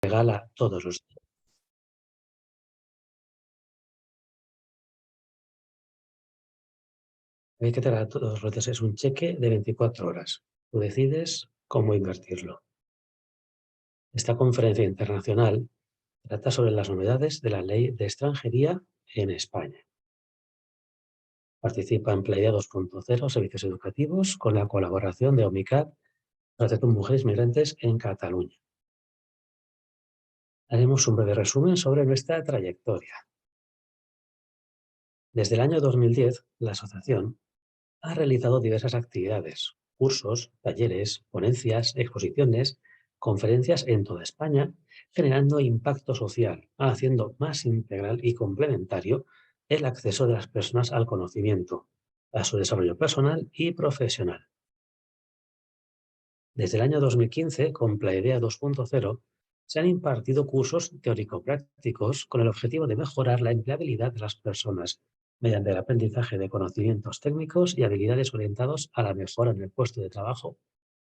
regala todos los días. Hay que te regala todos los días es un cheque de 24 horas. Tú decides cómo invertirlo. Esta conferencia internacional trata sobre las novedades de la ley de extranjería en España. Participa en Pleidia 2.0 Servicios Educativos con la colaboración de OMICAT, Protección Mujeres Migrantes en Cataluña. Haremos un breve resumen sobre nuestra trayectoria. Desde el año 2010, la asociación ha realizado diversas actividades, cursos, talleres, ponencias, exposiciones, conferencias en toda España, generando impacto social, haciendo más integral y complementario el acceso de las personas al conocimiento, a su desarrollo personal y profesional. Desde el año 2015, con Plaidea 2.0, se han impartido cursos teórico-prácticos con el objetivo de mejorar la empleabilidad de las personas mediante el aprendizaje de conocimientos técnicos y habilidades orientados a la mejora en el puesto de trabajo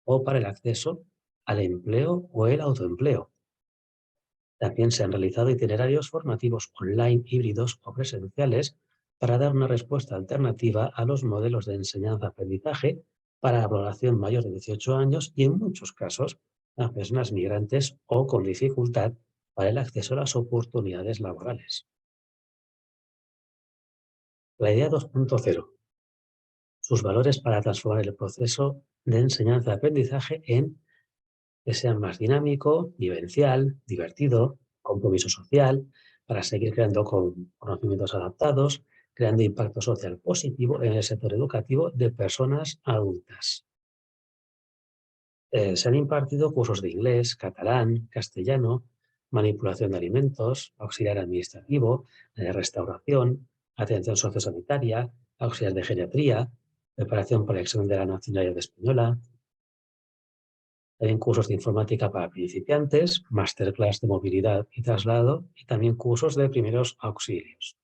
o para el acceso al empleo o el autoempleo. También se han realizado itinerarios formativos online, híbridos o presenciales para dar una respuesta alternativa a los modelos de enseñanza-aprendizaje para la población mayor de 18 años y, en muchos casos, a personas migrantes o con dificultad para el acceso a las oportunidades laborales. La idea 2.0. Sus valores para transformar el proceso de enseñanza-aprendizaje en que sea más dinámico, vivencial, divertido, compromiso social, para seguir creando conocimientos adaptados, creando impacto social positivo en el sector educativo de personas adultas. Se han impartido cursos de inglés, catalán, castellano, manipulación de alimentos, auxiliar administrativo, restauración, atención sociosanitaria, auxiliar de geriatría, preparación para el examen de la nacionalidad española, también cursos de informática para principiantes, masterclass de movilidad y traslado y también cursos de primeros auxilios.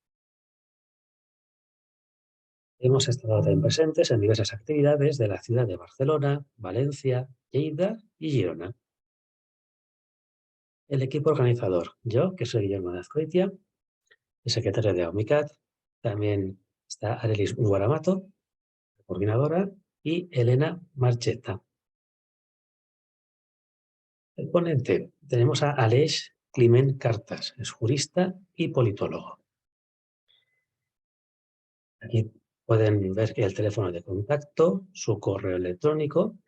Hemos estado también presentes en diversas actividades de la ciudad de Barcelona, Valencia, Lleida y Girona. El equipo organizador, yo, que soy Guillermo de Azcoitia, el secretario de OMICAT, también está Arelis Guaramato, coordinadora, y Elena Marcheta. El ponente, tenemos a Aleix Climent Cartas, es jurista y politólogo. Aquí pueden ver el teléfono de contacto, su correo electrónico,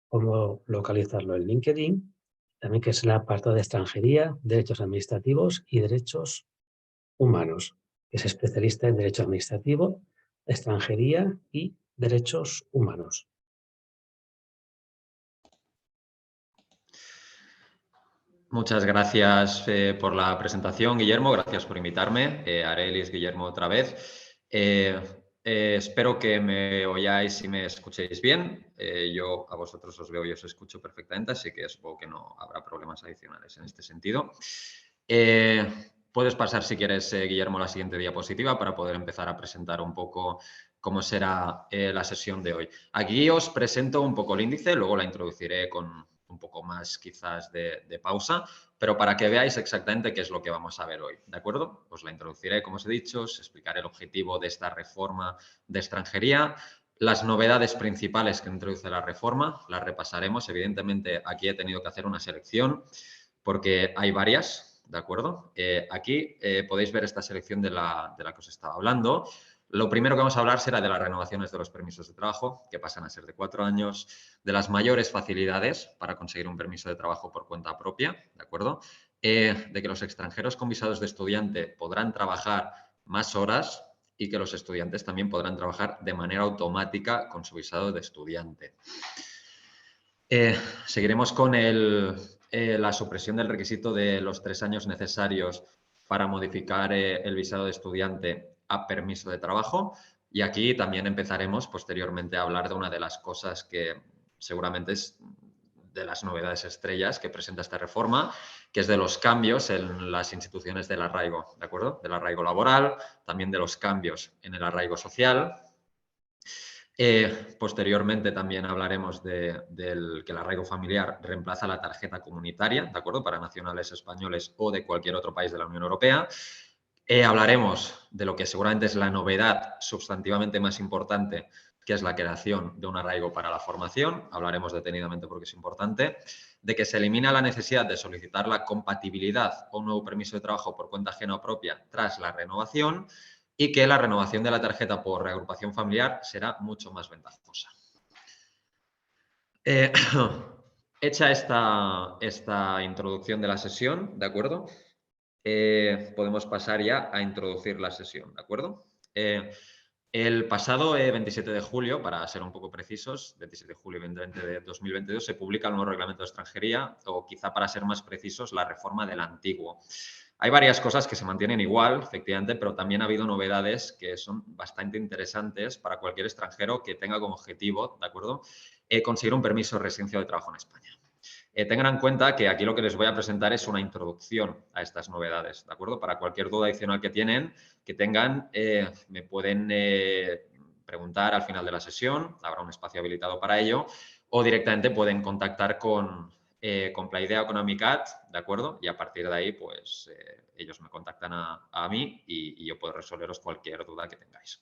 cómo localizarlo en LinkedIn, también que es el apartado de extranjería, derechos administrativos y derechos humanos, que es especialista en derecho administrativo, extranjería y derechos humanos. Muchas gracias por la presentación, Guillermo. Gracias por invitarme. Arelis, Guillermo, otra vez. Espero que me oyáis y me escuchéis bien. Yo a vosotros os veo y os escucho perfectamente, así que supongo que no habrá problemas adicionales en este sentido. Puedes pasar, si quieres, Guillermo, la siguiente diapositiva para poder empezar a presentar un poco cómo será la sesión de hoy. Aquí os presento un poco el índice, luego la introduciré con un poco más quizás de pausa, pero para que veáis exactamente qué es lo que vamos a ver hoy, ¿de acuerdo? Os la introduciré, como os he dicho, os explicaré el objetivo de esta reforma de extranjería, las novedades principales que introduce la reforma, las repasaremos. Evidentemente, aquí he tenido que hacer una selección porque hay varias, ¿de acuerdo? Aquí podéis ver esta selección de la que os estaba hablando. Lo primero que vamos a hablar será de las renovaciones de los permisos de trabajo, que pasan a ser de 4 años, de las mayores facilidades para conseguir un permiso de trabajo por cuenta propia, ¿de acuerdo? De que los extranjeros con visados de estudiante podrán trabajar más horas y que los estudiantes también podrán trabajar de manera automática con su visado de estudiante. Seguiremos con la supresión del requisito de los 3 años necesarios para modificar el visado de estudiante a permiso de trabajo. Y aquí también empezaremos posteriormente a hablar de una de las cosas que seguramente es de las novedades estrellas que presenta esta reforma, que es de los cambios en las instituciones del arraigo, ¿de acuerdo? Del arraigo laboral, también de los cambios en el arraigo social. Posteriormente también hablaremos del que el arraigo familiar reemplaza la tarjeta comunitaria, ¿de acuerdo? Para nacionales españoles o de cualquier otro país de la Unión Europea. Hablaremos de lo que seguramente es la novedad sustantivamente más importante, que es la creación de un arraigo para la formación. Hablaremos detenidamente porque es importante. De que se elimina la necesidad de solicitar la compatibilidad o un nuevo permiso de trabajo por cuenta ajena o propia tras la renovación, y que la renovación de la tarjeta por reagrupación familiar será mucho más ventajosa. Hecha esta introducción de la sesión, ¿de acuerdo? Podemos pasar ya a introducir la sesión, ¿de acuerdo? El pasado 27 de julio, para ser un poco precisos, 27 de julio de 2022, se publica el nuevo reglamento de extranjería, o quizá para ser más precisos, la reforma del antiguo. Hay varias cosas que se mantienen igual, efectivamente, pero también ha habido novedades que son bastante interesantes para cualquier extranjero que tenga como objetivo, ¿de acuerdo?, conseguir un permiso de residencia o de trabajo en España. Tengan en cuenta que aquí lo que les voy a presentar es una introducción a estas novedades, ¿de acuerdo? Para cualquier duda adicional que tengan, me pueden preguntar al final de la sesión, habrá un espacio habilitado para ello, o directamente pueden contactar con Plaidea o con Amicat, ¿de acuerdo? Y a partir de ahí, pues, ellos me contactan a mí y yo puedo resolveros cualquier duda que tengáis.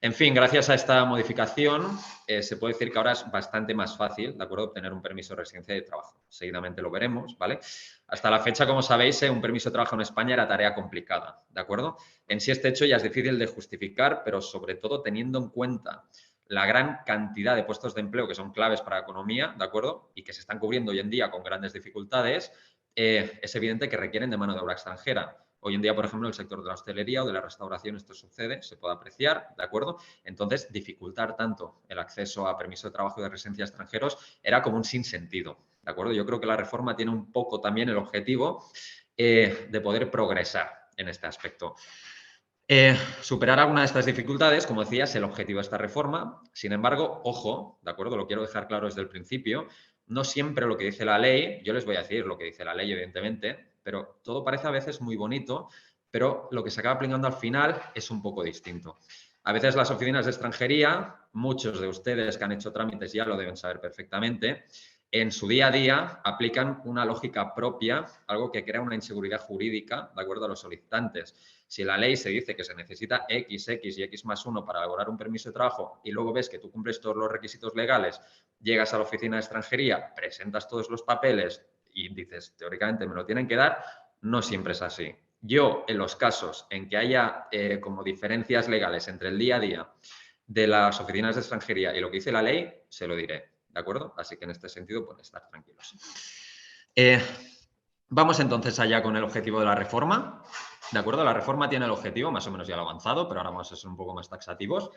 En fin, gracias a esta modificación, se puede decir que ahora es bastante más fácil, ¿de acuerdo?, obtener un permiso de residencia y de trabajo. Seguidamente lo veremos, ¿vale? Hasta la fecha, como sabéis, un permiso de trabajo en España era tarea complicada, ¿de acuerdo? En sí este hecho ya es difícil de justificar, pero sobre todo teniendo en cuenta la gran cantidad de puestos de empleo que son claves para la economía, ¿de acuerdo?, y que se están cubriendo hoy en día con grandes dificultades, es evidente que requieren de mano de obra extranjera. Hoy en día, por ejemplo, en el sector de la hostelería o de la restauración esto sucede, se puede apreciar, ¿de acuerdo? Entonces, dificultar tanto el acceso a permiso de trabajo y de residencia a extranjeros era como un sinsentido, ¿de acuerdo? Yo creo que la reforma tiene un poco también el objetivo de poder progresar en este aspecto. Superar alguna de estas dificultades, como decía, es el objetivo de esta reforma. Sin embargo, ojo, ¿de acuerdo? Lo quiero dejar claro desde el principio. No siempre lo que dice la ley, yo les voy a decir lo que dice la ley, evidentemente, pero todo parece a veces muy bonito, pero lo que se acaba aplicando al final es un poco distinto. A veces las oficinas de extranjería, muchos de ustedes que han hecho trámites ya lo deben saber perfectamente, en su día a día aplican una lógica propia, algo que crea una inseguridad jurídica, de acuerdo a los solicitantes. Si la ley se dice que se necesita X y X más 1 para elaborar un permiso de trabajo y luego ves que tú cumples todos los requisitos legales, llegas a la oficina de extranjería, presentas todos los papeles y dices, teóricamente me lo tienen que dar, no siempre es así. Yo, en los casos en que haya como diferencias legales entre el día a día de las oficinas de extranjería y lo que dice la ley, se lo diré, ¿de acuerdo? Así que en este sentido pueden estar tranquilos. Vamos entonces allá con el objetivo de la reforma, ¿de acuerdo? La reforma tiene el objetivo, más o menos ya lo he avanzado, pero ahora vamos a ser un poco más taxativos,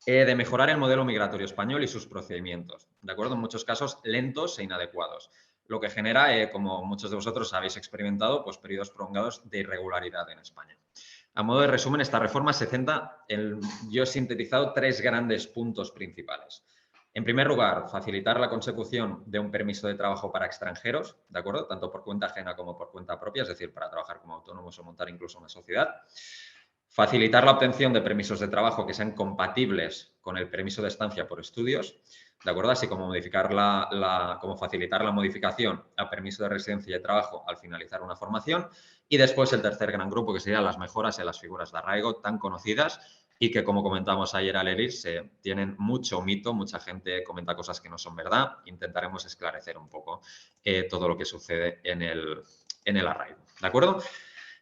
de mejorar el modelo migratorio español y sus procedimientos, ¿de acuerdo? En muchos casos lentos e inadecuados, lo que genera, como muchos de vosotros habéis experimentado, pues periodos prolongados de irregularidad en España. A modo de resumen, esta reforma se centra en, yo he sintetizado 3 grandes puntos principales. En primer lugar, facilitar la consecución de un permiso de trabajo para extranjeros, ¿de acuerdo? Tanto por cuenta ajena como por cuenta propia, es decir, para trabajar como autónomos o montar incluso una sociedad. Facilitar la obtención de permisos de trabajo que sean compatibles con el permiso de estancia por estudios, ¿de acuerdo? Así como como facilitar la modificación a permiso de residencia y de trabajo al finalizar una formación. Y después el tercer gran grupo, que serían las mejoras en las figuras de arraigo tan conocidas y que, como comentamos ayer al Elis, tienen mucho mito, mucha gente comenta cosas que no son verdad. Intentaremos esclarecer un poco todo lo que sucede en el arraigo, ¿de acuerdo?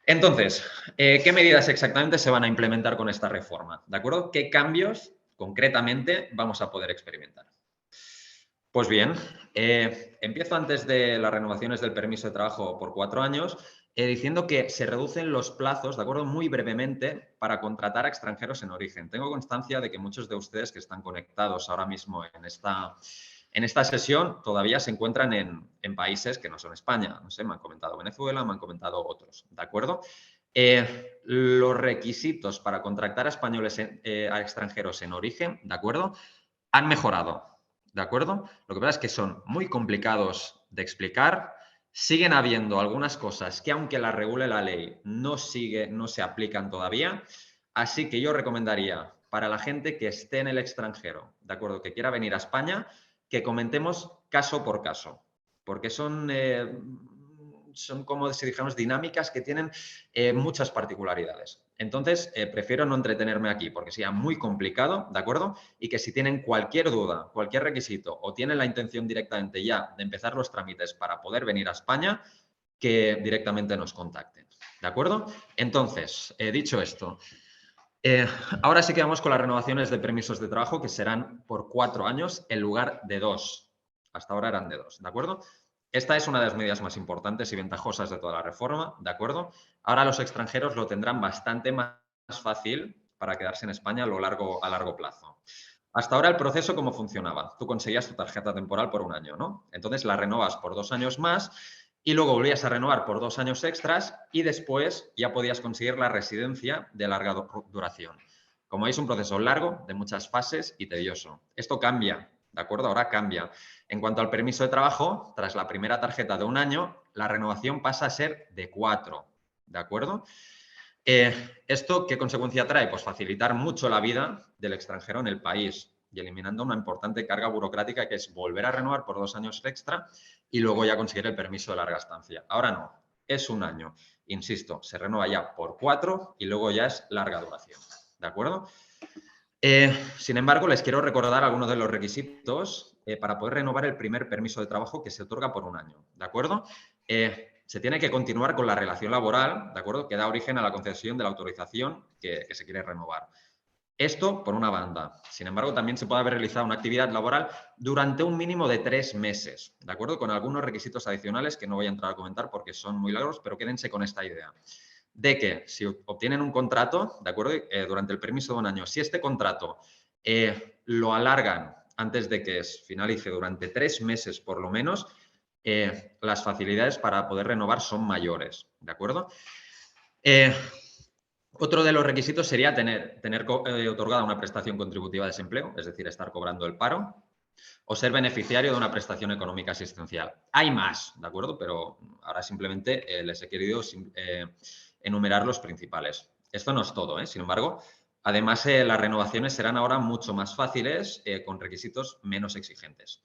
Entonces, ¿qué medidas exactamente se van a implementar con esta reforma? ¿De acuerdo? ¿Qué cambios concretamente vamos a poder experimentar? Pues bien, empiezo antes de las renovaciones del permiso de trabajo por 4 años, diciendo que se reducen los plazos, ¿de acuerdo? Muy brevemente, para contratar a extranjeros en origen. Tengo constancia de que muchos de ustedes que están conectados ahora mismo en esta sesión todavía se encuentran en países que no son España. No sé, me han comentado Venezuela, me han comentado otros, ¿de acuerdo? Los requisitos para contratar a españoles, a extranjeros en origen, ¿de acuerdo?, han mejorado, ¿de acuerdo? Lo que pasa es que son muy complicados de explicar. Siguen habiendo algunas cosas que, aunque las regule la ley, no se aplican todavía. Así que yo recomendaría para la gente que esté en el extranjero, ¿de acuerdo? Que quiera venir a España, que comentemos caso por caso, porque son como si dijéramos dinámicas que tienen muchas particularidades. Entonces, prefiero no entretenerme aquí porque sería muy complicado, ¿de acuerdo? Y que si tienen cualquier duda, cualquier requisito o tienen la intención directamente ya de empezar los trámites para poder venir a España, que directamente nos contacten, ¿de acuerdo? Entonces, dicho esto, ahora sí que vamos con las renovaciones de permisos de trabajo que serán por 4 años en lugar de 2. Hasta ahora eran de 2, ¿de acuerdo? Esta es una de las medidas más importantes y ventajosas de toda la reforma, ¿de acuerdo? Ahora los extranjeros lo tendrán bastante más fácil para quedarse en España a largo plazo. Hasta ahora el proceso, ¿cómo funcionaba? Tú conseguías tu tarjeta temporal por 1 año, ¿no? Entonces la renovas por 2 años más y luego volvías a renovar por 2 años extras y después ya podías conseguir la residencia de larga duración. Como veis, un proceso largo, de muchas fases y tedioso. Esto cambia, ¿de acuerdo? Ahora cambia. En cuanto al permiso de trabajo, tras la primera tarjeta de 1 año, la renovación pasa a ser de 4, ¿de acuerdo? ¿Esto qué consecuencia trae? Pues facilitar mucho la vida del extranjero en el país y eliminando una importante carga burocrática que es volver a renovar por 2 años extra y luego ya conseguir el permiso de larga estancia. Ahora no, es 1 año. Insisto, se renueva ya por 4 y luego ya es larga duración. ¿De acuerdo? Sin embargo, les quiero recordar algunos de los requisitos para poder renovar el primer permiso de trabajo que se otorga por 1 año. ¿De acuerdo? Se tiene que continuar con la relación laboral, ¿de acuerdo? Que da origen a la concesión de la autorización que se quiere renovar. Esto por una banda. Sin embargo, también se puede haber realizado una actividad laboral durante un mínimo de 3 meses, ¿de acuerdo? Con algunos requisitos adicionales que no voy a entrar a comentar porque son muy largos, pero quédense con esta idea. De que si obtienen un contrato, ¿de acuerdo? Durante el permiso de 1 año, si este contrato lo alargan antes de que finalice durante 3 meses por lo menos, las facilidades para poder renovar son mayores, ¿de acuerdo? Otro de los requisitos sería tener otorgada una prestación contributiva de desempleo, es decir, estar cobrando el paro, o ser beneficiario de una prestación económica asistencial. Hay más, ¿de acuerdo? Pero ahora simplemente les he querido enumerar los principales. Esto no es todo, ¿eh? Sin embargo, además las renovaciones serán ahora mucho más fáciles con requisitos menos exigentes.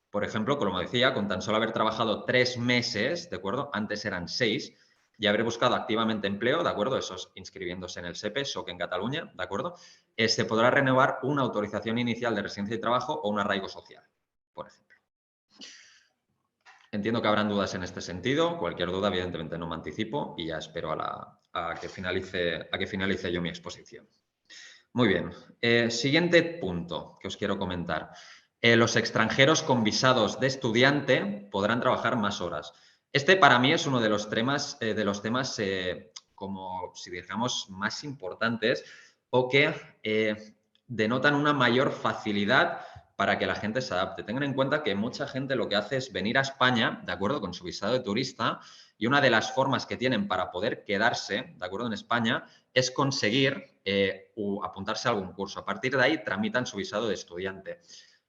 Por ejemplo, como decía, con tan solo haber trabajado 3 meses, ¿de acuerdo? Antes eran 6, y haber buscado activamente empleo, ¿de acuerdo? Esos inscribiéndose en el SEPE, SOC en Cataluña, ¿de acuerdo? Se podrá renovar una autorización inicial de residencia y trabajo o un arraigo social, por ejemplo. Entiendo que habrán dudas en este sentido. Cualquier duda, evidentemente, no me anticipo y ya espero a que finalice yo mi exposición. Muy bien. Siguiente punto que os quiero comentar. Los extranjeros con visados de estudiante podrán trabajar más horas. Este para mí es uno de los temas, como si dijéramos, más importantes o que denotan una mayor facilidad para que la gente se adapte. Tengan en cuenta que mucha gente lo que hace es venir a España, ¿de acuerdo? Con su visado de turista y una de las formas que tienen para poder quedarse, ¿de acuerdo? En España es conseguir apuntarse a algún curso. A partir de ahí tramitan su visado de estudiante.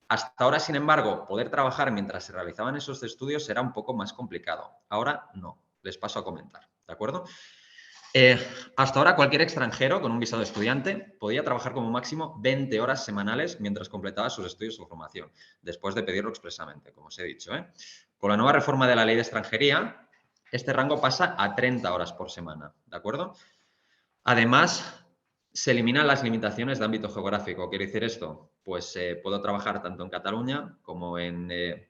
Hasta ahora, sin embargo, poder trabajar mientras se realizaban esos estudios era un poco más complicado. Ahora no, les paso a comentar, ¿de acuerdo? Hasta ahora cualquier extranjero con un visado de estudiante podía trabajar como máximo 20 horas semanales mientras completaba sus estudios o formación, después de pedirlo expresamente, como os he dicho. Con la nueva reforma de la ley de extranjería, este rango pasa a 30 horas por semana, ¿de acuerdo? Además, se eliminan las limitaciones de ámbito geográfico. ¿Quiere decir esto? Pues puedo trabajar tanto en Cataluña como me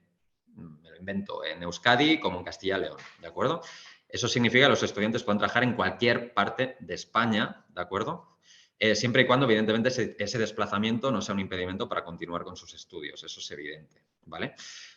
lo invento, en Euskadi como en Castilla y León, ¿de acuerdo? Eso significa que los estudiantes pueden trabajar en cualquier parte de España, ¿de acuerdo? Siempre y cuando, evidentemente, ese desplazamiento no sea un impedimento para continuar con sus estudios. Eso es evidente, ¿vale?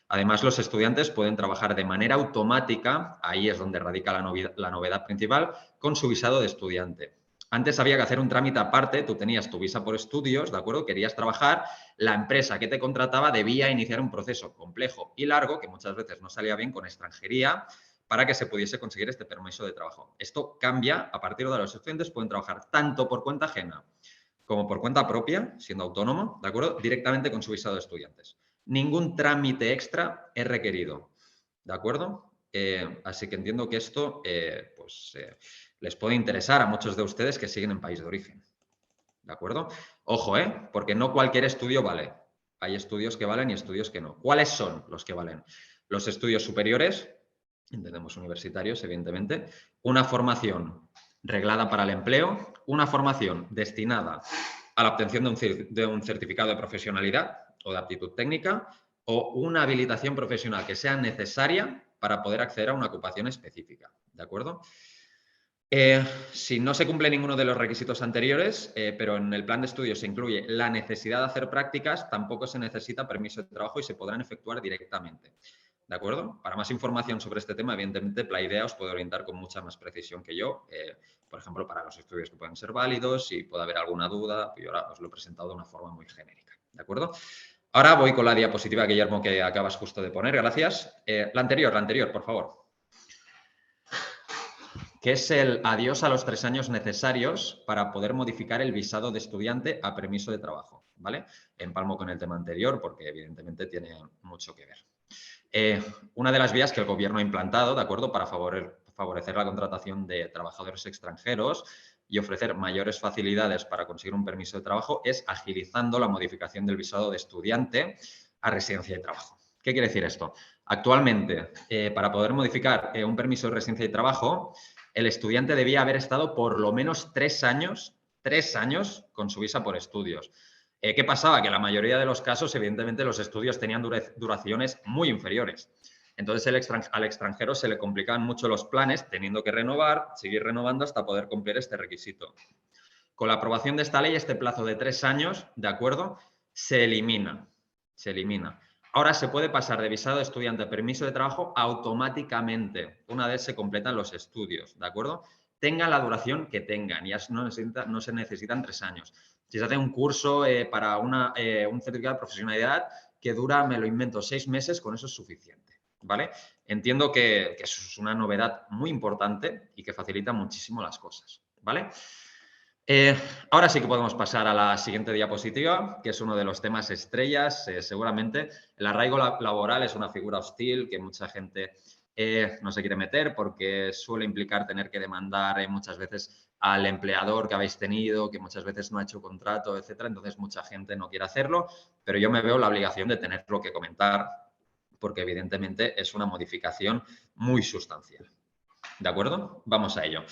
Además, los estudiantes pueden trabajar de manera automática, ahí es donde radica la novedad principal, con su visado de estudiante. Antes había que hacer un trámite aparte, tú tenías tu visa por estudios, ¿de acuerdo? Querías trabajar, la empresa que te contrataba debía iniciar un proceso complejo y largo, que muchas veces no salía bien con extranjería, para que se pudiese conseguir este permiso de trabajo. Esto cambia, a partir de ahora los estudiantes pueden trabajar tanto por cuenta ajena como por cuenta propia, siendo autónomo, ¿de acuerdo? Directamente con su visado de estudiantes. Ningún trámite extra es requerido, ¿de acuerdo? Así que entiendo que esto les puede interesar a muchos de ustedes que siguen en país de origen. ¿de acuerdo? Ojo, porque no cualquier estudio vale. Hay estudios que valen y estudios que no. ¿Cuáles son los que valen? Los estudios superiores, entendemos universitarios, evidentemente, una formación reglada para el empleo, una formación destinada a la obtención de un certificado de profesionalidad o de aptitud técnica o una habilitación profesional que sea necesaria para poder acceder a una ocupación específica, ¿de acuerdo? Si no se cumple ninguno de los requisitos anteriores, pero en el plan de estudio se incluye la necesidad de hacer prácticas, tampoco se necesita permiso de trabajo y se podrán efectuar directamente. ¿De acuerdo? Para más información sobre este tema, evidentemente, Plaidea os puede orientar con mucha más precisión que yo, por ejemplo, para los estudios que pueden ser válidos, si puede haber alguna duda, yo ahora os lo he presentado de una forma muy genérica. ¿De acuerdo? Ahora voy con la diapositiva, Guillermo, que acabas justo de poner. Gracias. La anterior, por favor. Que es el adiós a los 3 años necesarios para poder modificar el visado de estudiante a permiso de trabajo, ¿vale? Empalmo con el tema anterior porque evidentemente tiene mucho que ver. Una de las vías que el Gobierno ha implantado, ¿de acuerdo?, para favorecer la contratación de trabajadores extranjeros y ofrecer mayores facilidades para conseguir un permiso de trabajo es agilizando la modificación del visado de estudiante a residencia y trabajo. ¿Qué quiere decir esto? Actualmente, para poder modificar un permiso de residencia y trabajo, el estudiante debía haber estado por lo menos 3 años con su visa por estudios. ¿Qué pasaba? Que en la mayoría de los casos, evidentemente, los estudios tenían duraciones muy inferiores. Entonces, al extranjero se le complicaban mucho los planes, teniendo que renovar, seguir renovando hasta poder cumplir este requisito. Con la aprobación de esta ley, este plazo de 3 años, ¿de acuerdo?, se elimina. Se elimina. Ahora se puede pasar de visado de estudiante a permiso de trabajo automáticamente, una vez se completan los estudios, ¿de acuerdo? Tengan la duración que tengan, ya no se necesitan 3 años. Si se hace un curso para un certificado de profesionalidad que dura, me lo invento, 6 meses, con eso es suficiente, ¿vale? Entiendo que eso es una novedad muy importante y que facilita muchísimo las cosas, ¿vale? Ahora sí que podemos pasar a la siguiente diapositiva, que es uno de los temas estrellas, seguramente. El arraigo laboral es una figura hostil que mucha gente no se quiere meter porque suele implicar tener que demandar muchas veces al empleador que habéis tenido, que muchas veces no ha hecho contrato, etcétera. Entonces, mucha gente no quiere hacerlo, pero yo me veo la obligación de tenerlo que comentar porque, evidentemente, es una modificación muy sustancial. ¿De acuerdo? Vamos a ello.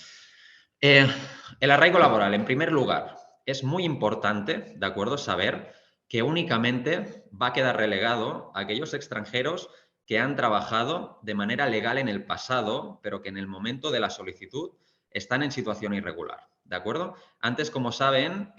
El arraigo laboral, en primer lugar, es muy importante, ¿de acuerdo?, saber que únicamente va a quedar relegado a aquellos extranjeros que han trabajado de manera legal en el pasado, pero que en el momento de la solicitud están en situación irregular, ¿de acuerdo? Antes, como saben,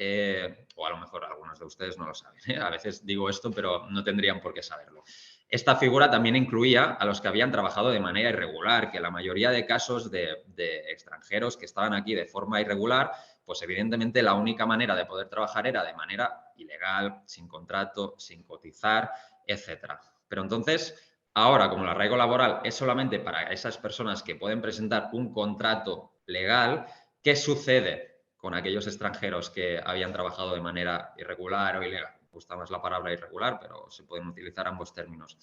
o a lo mejor algunos de ustedes no lo saben, a veces digo esto, pero no tendrían por qué saberlo. Esta figura también incluía a los que habían trabajado de manera irregular, que la mayoría de casos de extranjeros que estaban aquí de forma irregular, pues evidentemente la única manera de poder trabajar era de manera ilegal, sin contrato, sin cotizar, etcétera. Pero entonces, ahora, como el arraigo laboral es solamente para esas personas que pueden presentar un contrato legal, ¿qué sucede con aquellos extranjeros que habían trabajado de manera irregular o ilegal? Me gusta más la palabra irregular, pero se pueden utilizar ambos términos.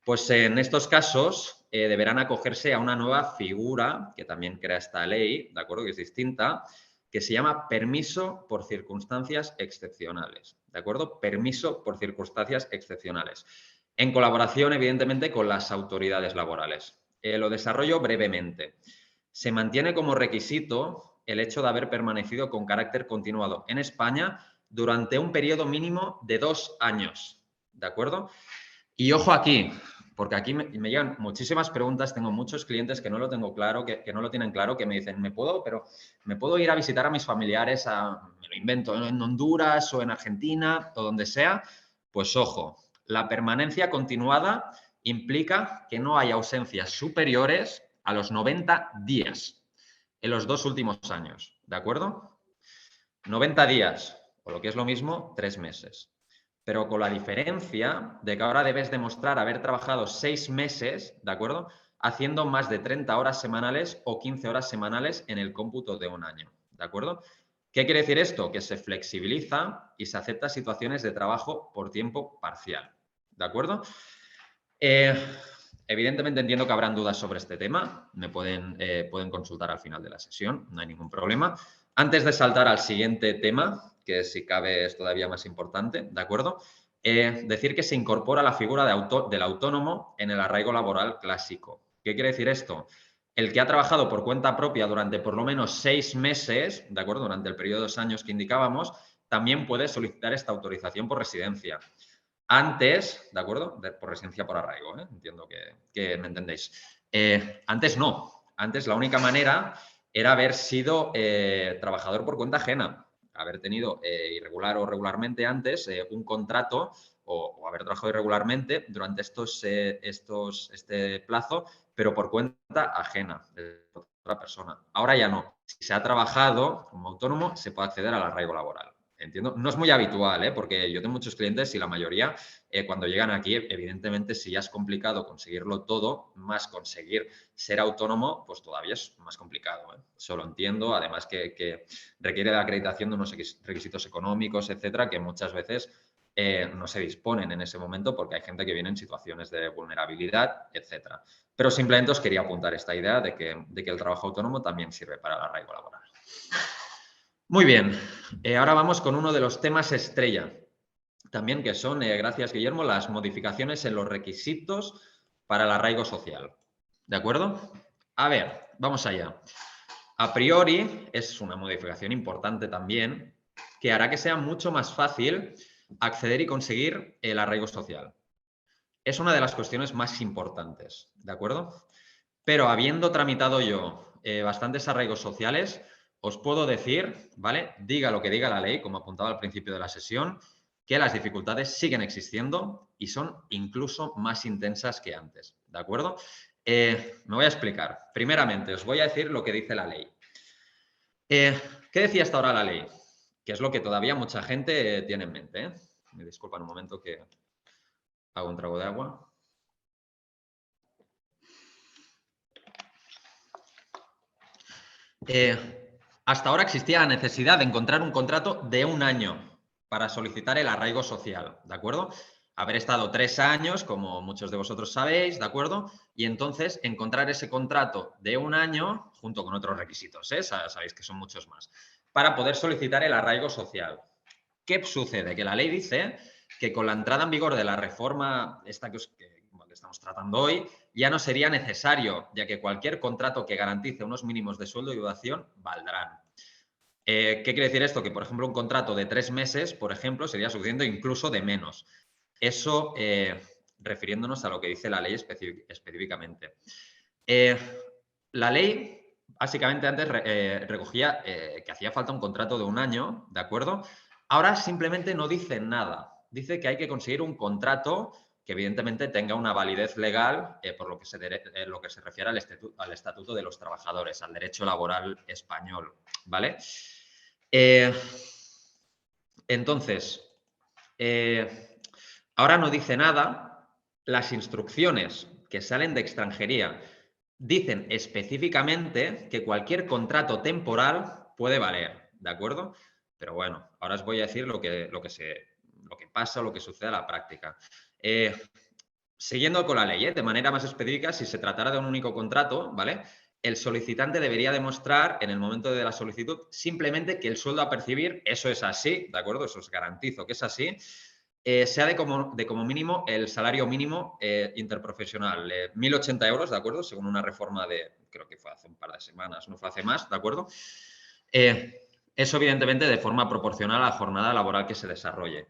Pues en estos casos deberán acogerse a una nueva figura que también crea esta ley, ¿de acuerdo?, que es distinta, que se llama permiso por circunstancias excepcionales, ¿de acuerdo? Permiso por circunstancias excepcionales. En colaboración, evidentemente, con las autoridades laborales. Lo desarrollo brevemente. Se mantiene como requisito el hecho de haber permanecido con carácter continuado en España durante un periodo mínimo de 2 años, ¿de acuerdo? Y ojo aquí, porque aquí me llegan muchísimas preguntas, tengo muchos clientes que no lo tengo claro, que no lo tienen claro, que me dicen, ¿me puedo ir a visitar a mis familiares, me lo invento, en Honduras o en Argentina o donde sea? Pues ojo, la permanencia continuada implica que no hay ausencias superiores a los 90 días en los 2 últimos años, ¿de acuerdo? 90 días, o lo que es lo mismo, 3 meses. Pero con la diferencia de que ahora debes demostrar haber trabajado 6 meses, ¿de acuerdo?, haciendo más de 30 horas semanales o 15 horas semanales en el cómputo de un año, ¿de acuerdo? ¿Qué quiere decir esto? Que se flexibiliza y se acepta situaciones de trabajo por tiempo parcial, ¿de acuerdo? Evidentemente entiendo que habrán dudas sobre este tema, me pueden consultar al final de la sesión, no hay ningún problema. Antes de saltar al siguiente tema, que si cabe es todavía más importante, ¿de acuerdo? Decir que se incorpora la figura del autónomo en el arraigo laboral clásico. ¿Qué quiere decir esto? El que ha trabajado por cuenta propia durante por lo menos 6 meses, ¿de acuerdo? Durante el periodo de 2 años que indicábamos, también puede solicitar esta autorización por residencia. Antes, ¿de acuerdo? Por residencia por arraigo, ¿eh? Entiendo que me entendéis. Antes no. Antes la única manera era haber sido trabajador por cuenta ajena, haber tenido irregular o regularmente antes un contrato o haber trabajado irregularmente durante este plazo, pero por cuenta ajena de otra persona. Ahora ya no. Si se ha trabajado como autónomo, se puede acceder al arraigo laboral. Entiendo. No es muy habitual, porque yo tengo muchos clientes y la mayoría, cuando llegan aquí, evidentemente, si ya es complicado conseguirlo todo, más conseguir ser autónomo, pues todavía es más complicado. Eso lo entiendo. Además que requiere la acreditación de unos requisitos económicos, etcétera, que muchas veces no se disponen en ese momento porque hay gente que viene en situaciones de vulnerabilidad, etcétera. Pero simplemente os quería apuntar esta idea de que el trabajo autónomo también sirve para el arraigo laboral. Muy bien, ahora vamos con uno de los temas estrella, también que son, gracias Guillermo, las modificaciones en los requisitos para el arraigo social. ¿De acuerdo? A ver, vamos allá. A priori, es una modificación importante también, que hará que sea mucho más fácil acceder y conseguir el arraigo social. Es una de las cuestiones más importantes, ¿de acuerdo? Pero habiendo tramitado yo bastantes arraigos sociales, os puedo decir, ¿vale? Diga lo que diga la ley, como apuntaba al principio de la sesión, que las dificultades siguen existiendo y son incluso más intensas que antes, ¿de acuerdo? Me voy a explicar. Primeramente, os voy a decir lo que dice la ley. ¿Qué decía hasta ahora la ley? Que es lo que todavía mucha gente tiene en mente. Me disculpan un momento que hago un trago de agua. Hasta ahora existía la necesidad de encontrar un contrato de 1 año para solicitar el arraigo social, ¿de acuerdo? Haber estado 3 años, como muchos de vosotros sabéis, ¿de acuerdo? Y entonces encontrar ese contrato de 1 año, junto con otros requisitos, sabéis que son muchos más, para poder solicitar el arraigo social. ¿Qué sucede? Que la ley dice que con la entrada en vigor de la reforma esta que estamos tratando hoy, ya no sería necesario, ya que cualquier contrato que garantice unos mínimos de sueldo y duración valdrán. ¿Qué quiere decir esto? Que, por ejemplo, un contrato de 3 meses, por ejemplo, sería suficiente incluso de menos. Eso refiriéndonos a lo que dice la ley específicamente. La ley, básicamente, antes recogía que hacía falta un contrato de 1 año, ¿de acuerdo? Ahora simplemente no dice nada. Dice que hay que conseguir un contrato que evidentemente tenga una validez legal por lo que se refiere al Estatuto de los Trabajadores, al derecho laboral español, ¿vale? Entonces, ahora no dice nada. Las instrucciones que salen de extranjería dicen específicamente que cualquier contrato temporal puede valer, ¿de acuerdo? Pero bueno, ahora os voy a decir lo que pasa, lo que sucede a la práctica. Siguiendo con la ley, de manera más específica, si se tratara de un único contrato, ¿vale? El solicitante debería demostrar en el momento de la solicitud simplemente que el sueldo a percibir, eso es así, ¿de acuerdo? Eso os garantizo que es así, sea de como mínimo el salario mínimo interprofesional, 1.080 euros, ¿de acuerdo? Según una reforma creo que fue hace un par de semanas, no fue hace más, ¿de acuerdo? Eso evidentemente de forma proporcional a la jornada laboral que se desarrolle,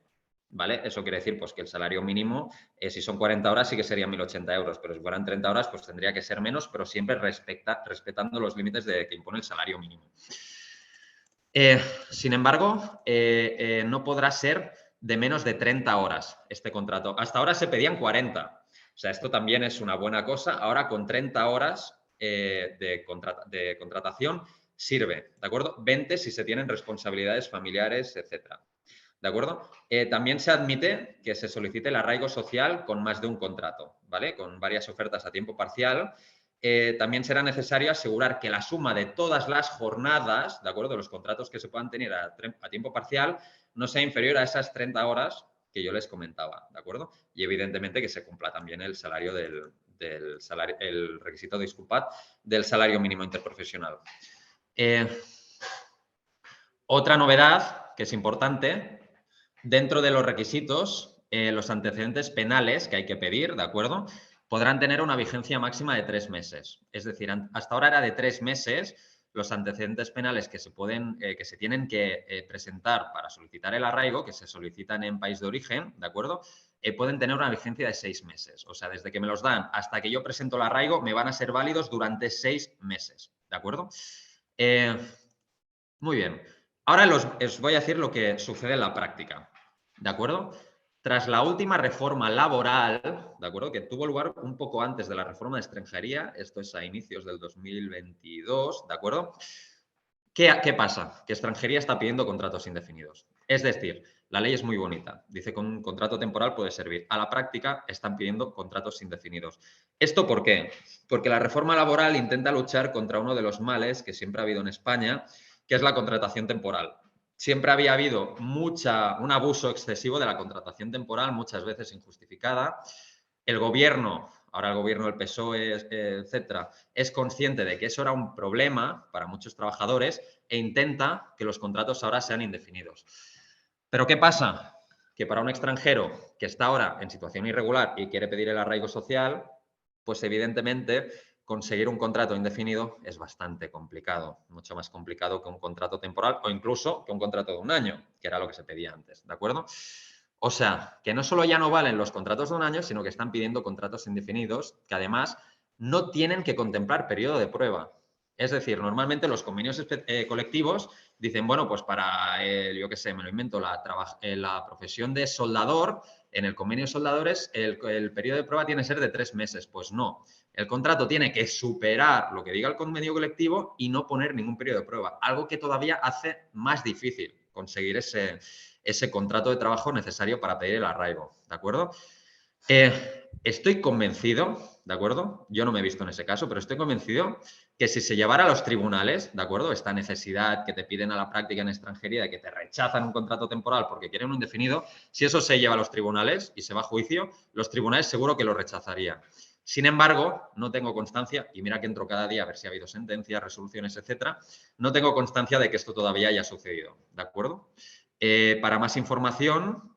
¿vale? Eso quiere decir pues, que el salario mínimo, si son 40 horas, sí que serían 1.080 euros, pero si fueran 30 horas, pues tendría que ser menos, pero siempre respetando los límites que impone el salario mínimo. Sin embargo, no podrá ser de menos de 30 horas este contrato. Hasta ahora se pedían 40. O sea, esto también es una buena cosa. Ahora con 30 horas de contratación sirve, ¿de acuerdo? 20 si se tienen responsabilidades familiares, etcétera. ¿De acuerdo? También se admite que se solicite el arraigo social con más de un contrato, ¿vale? Con varias ofertas a tiempo parcial. También será necesario asegurar que la suma de todas las jornadas, ¿de acuerdo?, de los contratos que se puedan tener a tiempo parcial, no sea inferior a esas 30 horas que yo les comentaba, ¿de acuerdo? Y evidentemente que se cumpla también el salario el requisito, disculpad, del salario mínimo interprofesional. Otra novedad que es importante, dentro de los requisitos, los antecedentes penales que hay que pedir, ¿de acuerdo?, podrán tener una vigencia máxima de 3 meses. Es decir, hasta ahora era de 3 meses los antecedentes penales que se tienen que presentar para solicitar el arraigo, que se solicitan en país de origen, ¿de acuerdo?, pueden tener una vigencia de 6 meses. O sea, desde que me los dan hasta que yo presento el arraigo, me van a ser válidos durante 6 meses, ¿de acuerdo? Muy bien. Ahora os voy a decir lo que sucede en la práctica, ¿de acuerdo? Tras la última reforma laboral, ¿de acuerdo?, que tuvo lugar un poco antes de la reforma de extranjería, esto es a inicios del 2022, ¿de acuerdo? ¿Qué pasa? Que extranjería está pidiendo contratos indefinidos. Es decir, la ley es muy bonita. Dice que un contrato temporal puede servir. A la práctica están pidiendo contratos indefinidos. ¿Esto por qué? Porque la reforma laboral intenta luchar contra uno de los males que siempre ha habido en España, que es la contratación temporal. Siempre había habido un abuso excesivo de la contratación temporal, muchas veces injustificada. El gobierno, ahora el gobierno del PSOE, etcétera, es consciente de que eso era un problema para muchos trabajadores e intenta que los contratos ahora sean indefinidos. ¿Pero qué pasa? Que para un extranjero que está ahora en situación irregular y quiere pedir el arraigo social, pues evidentemente conseguir un contrato indefinido es bastante complicado, mucho más complicado que un contrato temporal o incluso que un contrato de un año, que era lo que se pedía antes, ¿de acuerdo? O sea, que no solo ya no valen los contratos de un año, sino que están pidiendo contratos indefinidos que además no tienen que contemplar periodo de prueba. Es decir, normalmente los convenios colectivos dicen, bueno, pues para, yo qué sé, me lo invento, la profesión de soldador, en el convenio de soldadores el periodo de prueba tiene que ser de 3 meses. Pues no, el contrato tiene que superar lo que diga el convenio colectivo y no poner ningún periodo de prueba, algo que todavía hace más difícil conseguir ese contrato de trabajo necesario para pedir el arraigo, ¿de acuerdo? Estoy convencido, ¿de acuerdo? Yo no me he visto en ese caso, pero estoy convencido que si se llevara a los tribunales, ¿de acuerdo?, esta necesidad que te piden a la práctica en extranjería de que te rechazan un contrato temporal porque quieren un indefinido, si eso se lleva a los tribunales y se va a juicio, los tribunales seguro que lo rechazarían. Sin embargo, no tengo constancia, y mira que entro cada día a ver si ha habido sentencias, resoluciones, etcétera, no tengo constancia de que esto todavía haya sucedido, ¿de acuerdo? Para más información,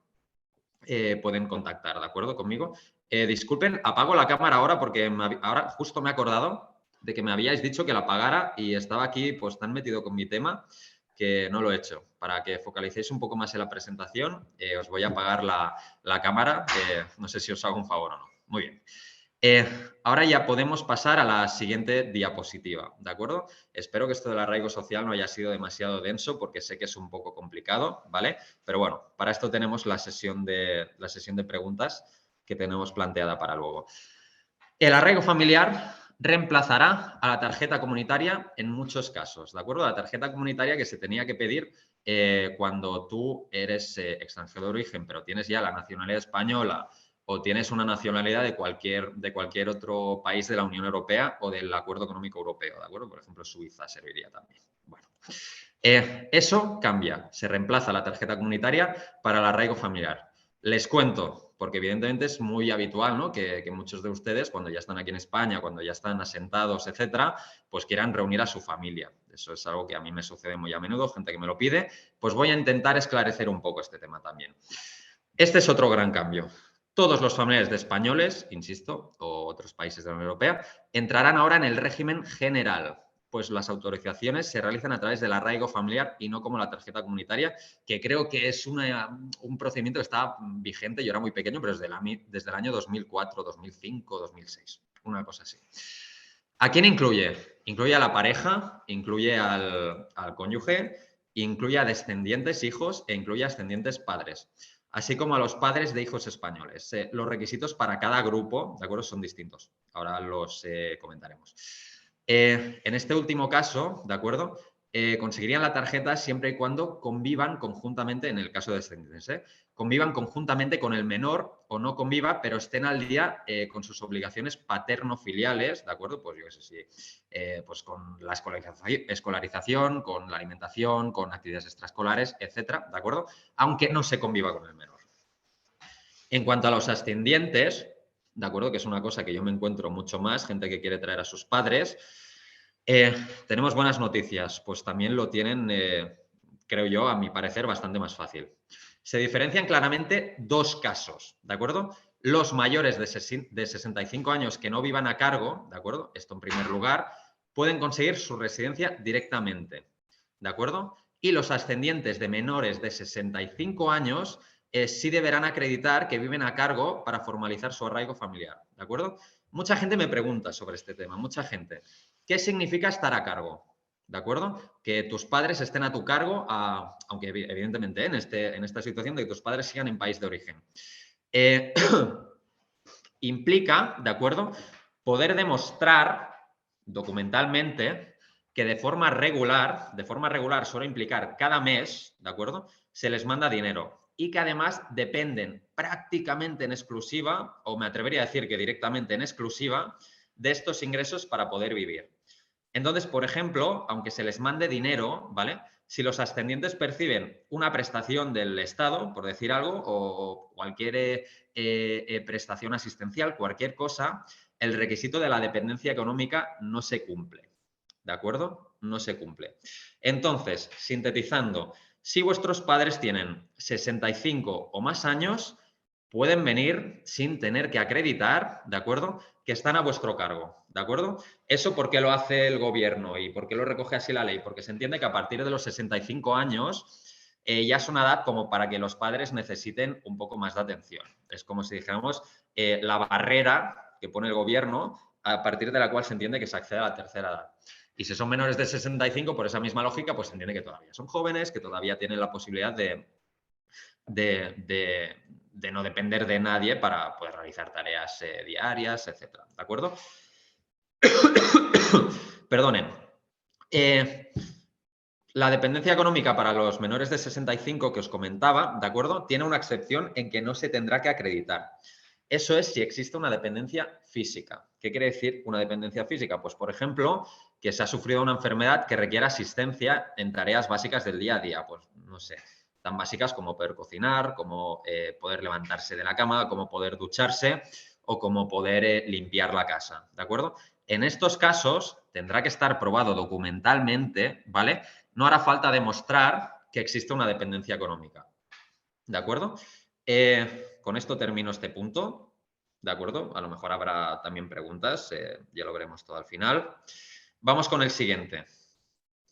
pueden contactar, ¿de acuerdo?, conmigo. Disculpen, apago la cámara ahora porque ahora justo me he acordado de que me habíais dicho que la apagara y estaba aquí pues tan metido con mi tema que no lo he hecho. Para que focalicéis un poco más en la presentación, os voy a apagar la cámara, que no sé si os hago un favor o no. Muy bien. Ahora ya podemos pasar a la siguiente diapositiva, ¿de acuerdo? Espero que esto del arraigo social no haya sido demasiado denso porque sé que es un poco complicado, ¿vale? Pero bueno, para esto tenemos la sesión de preguntas que tenemos planteada para luego. El arraigo familiar reemplazará a la tarjeta comunitaria en muchos casos, ¿de acuerdo? La tarjeta comunitaria que se tenía que pedir cuando tú eres extranjero de origen, pero tienes ya la nacionalidad española o tienes una nacionalidad de cualquier otro país de la Unión Europea o del Acuerdo Económico Europeo, ¿de acuerdo? Por ejemplo, Suiza serviría también. Bueno, eso cambia, se reemplaza la tarjeta comunitaria para el arraigo familiar. Les cuento, porque evidentemente es muy habitual, ¿no?, que muchos de ustedes, cuando ya están aquí en España, cuando ya están asentados, etcétera, pues quieran reunir a su familia. Eso es algo que a mí me sucede muy a menudo, gente que me lo pide. Pues voy a intentar esclarecer un poco este tema también. Este es otro gran cambio. Todos los familiares de españoles, insisto, o otros países de la Unión Europea, entrarán ahora en el régimen general. Pues las autorizaciones se realizan a través del arraigo familiar y no como la tarjeta comunitaria, que creo que es un procedimiento que está vigente, yo era muy pequeño, pero desde el año 2004, 2005, 2006, una cosa así. ¿A quién incluye? Incluye a la pareja, incluye al cónyuge, incluye a descendientes, hijos e incluye a ascendientes padres, así como a los padres de hijos españoles. Los requisitos para cada grupo, ¿de acuerdo?, son distintos. Ahora los comentaremos. En este último caso, ¿de acuerdo?, conseguirían la tarjeta siempre y cuando convivan conjuntamente, en el caso de descendientes, convivan conjuntamente con el menor o no conviva, pero estén al día con sus obligaciones paterno-filiales, ¿de acuerdo? Pues yo qué sé, sí, pues con la escolarización, con la alimentación, con actividades extraescolares, etcétera, ¿de acuerdo? Aunque no se conviva con el menor. En cuanto a los ascendientes, ¿de acuerdo?, que es una cosa que yo me encuentro mucho más, gente que quiere traer a sus padres, tenemos buenas noticias, pues también lo tienen creo yo, a mi parecer, bastante más fácil. Se diferencian claramente dos casos, ¿de acuerdo? Los mayores de 65 años que no vivan a cargo, ¿de acuerdo? Esto en primer lugar, pueden conseguir su residencia directamente, ¿de acuerdo? Y los ascendientes de menores de 65 años sí deberán acreditar que viven a cargo para formalizar su arraigo familiar, ¿de acuerdo? Mucha gente me pregunta sobre este tema, mucha gente. ¿Qué significa estar a cargo? ¿De acuerdo? Que tus padres estén a tu cargo, aunque evidentemente en esta situación de que tus padres sigan en país de origen. Implica, ¿de acuerdo?, poder demostrar documentalmente que de forma regular suele implicar cada mes, ¿de acuerdo?, se les manda dinero y que además dependen prácticamente en exclusiva, o me atrevería a decir que directamente en exclusiva, de estos ingresos para poder vivir. Entonces, por ejemplo, aunque se les mande dinero, ¿vale? Si los ascendientes perciben una prestación del Estado, por decir algo, o cualquier prestación asistencial, cualquier cosa, el requisito de la dependencia económica no se cumple. ¿De acuerdo? No se cumple. Entonces, sintetizando, si vuestros padres tienen 65 o más años, pueden venir sin tener que acreditar, ¿de acuerdo?, que están a vuestro cargo, ¿de acuerdo? ¿Eso por qué lo hace el gobierno y por qué lo recoge así la ley? Porque se entiende que a partir de los 65 años ya es una edad como para que los padres necesiten un poco más de atención. Es como si dijéramos la barrera que pone el gobierno a partir de la cual se entiende que se accede a la tercera edad. Y si son menores de 65, por esa misma lógica, pues se entiende que todavía son jóvenes, que todavía tienen la posibilidad de no depender de nadie para poder realizar tareas diarias, etcétera. ¿De acuerdo? Perdonen. La dependencia económica para los menores de 65 que os comentaba, ¿de acuerdo?, tiene una excepción en que no se tendrá que acreditar. Eso es si existe una dependencia física. ¿Qué quiere decir una dependencia física? Pues, por ejemplo, que se ha sufrido una enfermedad que requiera asistencia en tareas básicas del día a día. Pues, no sé, tan básicas como poder cocinar, como poder levantarse de la cama, como poder ducharse o como poder limpiar la casa, ¿de acuerdo? En estos casos tendrá que estar probado documentalmente, ¿vale? No hará falta demostrar que existe una dependencia económica, ¿de acuerdo? Con esto termino este punto, ¿de acuerdo? A lo mejor habrá también preguntas, ya lo veremos todo al final. Vamos con el siguiente.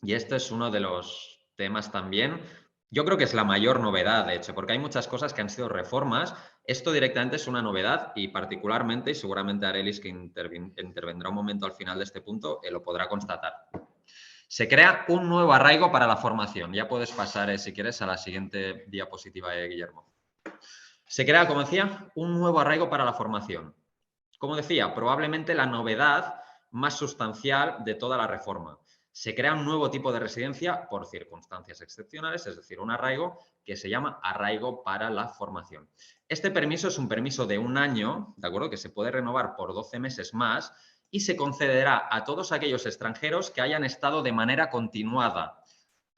Y este es uno de los temas también, yo creo que es la mayor novedad, de hecho, porque hay muchas cosas que han sido reformas. Esto directamente es una novedad y particularmente, y seguramente Arelis, que intervendrá un momento al final de este punto, lo podrá constatar. Se crea un nuevo arraigo para la formación. Ya puedes pasar, si quieres, a la siguiente diapositiva, Guillermo. Se crea, como decía, un nuevo arraigo para la formación. Como decía, probablemente la novedad más sustancial de toda la reforma. Se crea un nuevo tipo de residencia por circunstancias excepcionales, es decir, un arraigo que se llama arraigo para la formación. Este permiso es un permiso de 1 año, ¿de acuerdo?, que se puede renovar por 12 meses más y se concederá a todos aquellos extranjeros que hayan estado de manera continuada.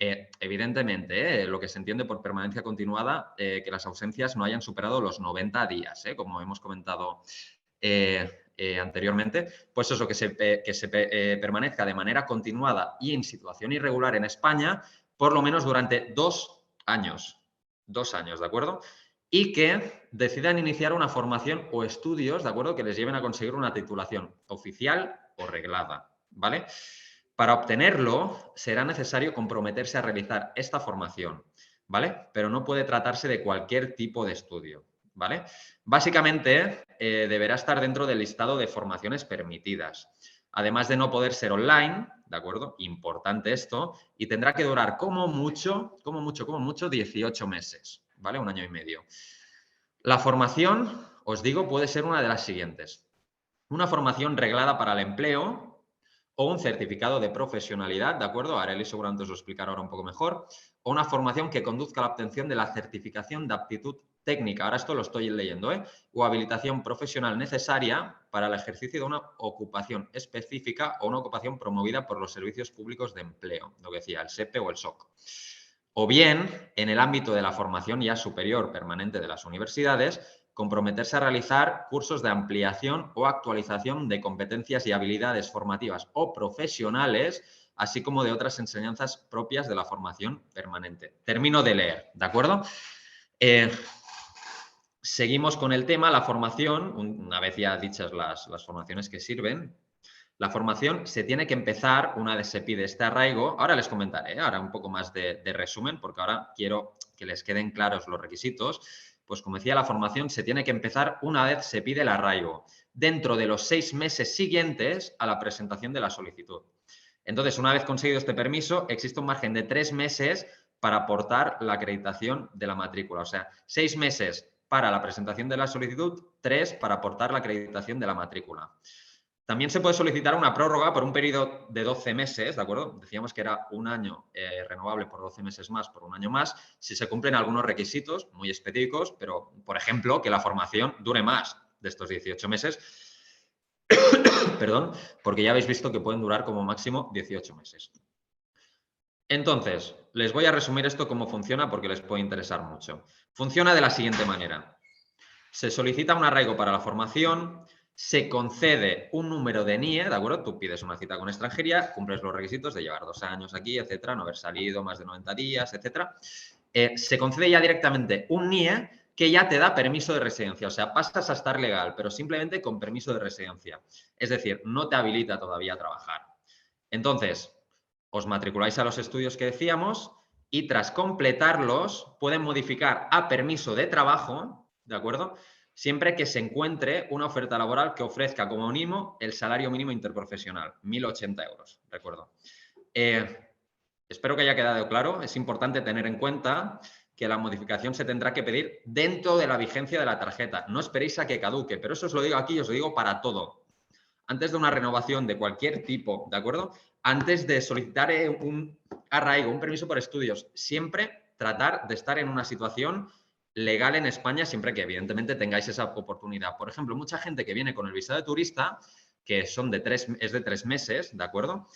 Evidentemente, lo que se entiende por permanencia continuada, que las ausencias no hayan superado los 90 días, como hemos comentado anteriormente, pues eso, que se permanezca de manera continuada y en situación irregular en España por lo menos durante 2 años. 2 años, ¿de acuerdo? Y que decidan iniciar una formación o estudios, ¿de acuerdo?, que les lleven a conseguir una titulación oficial o reglada, ¿vale? Para obtenerlo será necesario comprometerse a realizar esta formación, ¿vale? Pero no puede tratarse de cualquier tipo de estudio, ¿vale? Básicamente, deberá estar dentro del listado de formaciones permitidas. Además de no poder ser online, ¿de acuerdo? Importante esto. Y tendrá que durar como mucho, 18 meses, ¿vale? 1 año y medio. La formación, os digo, puede ser una de las siguientes. Una formación reglada para el empleo o un certificado de profesionalidad, ¿de acuerdo? Arelis seguramente os lo explicará ahora un poco mejor. O una formación que conduzca a la obtención de la certificación de aptitud técnica. Ahora esto lo estoy leyendo, o habilitación profesional necesaria para el ejercicio de una ocupación específica o una ocupación promovida por los servicios públicos de empleo, lo que decía el SEPE o el SOC. O bien, en el ámbito de la formación ya superior permanente de las universidades, comprometerse a realizar cursos de ampliación o actualización de competencias y habilidades formativas o profesionales así como de otras enseñanzas propias de la formación permanente. Termino de leer, ¿de acuerdo? Seguimos con el tema, la formación, una vez ya dichas las formaciones que sirven. La formación se tiene que empezar una vez se pide este arraigo. Ahora les comentaré, ahora un poco más de resumen, porque ahora quiero que les queden claros los requisitos. Pues como decía, la formación se tiene que empezar una vez se pide el arraigo, dentro de los 6 meses siguientes a la presentación de la solicitud. Entonces, una vez conseguido este permiso, existe un margen de 3 meses para aportar la acreditación de la matrícula. O sea, 6 meses para la presentación de la solicitud, 3 para aportar la acreditación de la matrícula. También se puede solicitar una prórroga por un periodo de 12 meses, ¿de acuerdo? Decíamos que era un año renovable por 12 meses más, por un año más, si se cumplen algunos requisitos muy específicos, pero, por ejemplo, que la formación dure más de estos 18 meses, perdón, porque ya habéis visto que pueden durar como máximo 18 meses. Entonces, les voy a resumir esto cómo funciona porque les puede interesar mucho. Funciona de la siguiente manera. Se solicita un arraigo para la formación, se concede un número de NIE, ¿de acuerdo? Tú pides una cita con extranjería, cumples los requisitos de llevar 2 años aquí, etcétera, no haber salido más de 90 días, etcétera. Se concede ya directamente un NIE que ya te da permiso de residencia, o sea, pasas a estar legal, pero simplemente con permiso de residencia. Es decir, no te habilita todavía a trabajar. Entonces, os matriculáis a los estudios que decíamos y tras completarlos pueden modificar a permiso de trabajo, ¿de acuerdo? Siempre que se encuentre una oferta laboral que ofrezca como mínimo el salario mínimo interprofesional, 1.080 euros, recuerdo. Espero que haya quedado claro. Es importante tener en cuenta que la modificación se tendrá que pedir dentro de la vigencia de la tarjeta. No esperéis a que caduque, pero eso os lo digo aquí, os lo digo para todo. Antes de una renovación de cualquier tipo, ¿de acuerdo? Antes de solicitar un arraigo, un permiso por estudios, siempre tratar de estar en una situación legal en España, siempre que evidentemente tengáis esa oportunidad. Por ejemplo, mucha gente que viene con el visado de turista, que son es de 3 meses, ¿de acuerdo?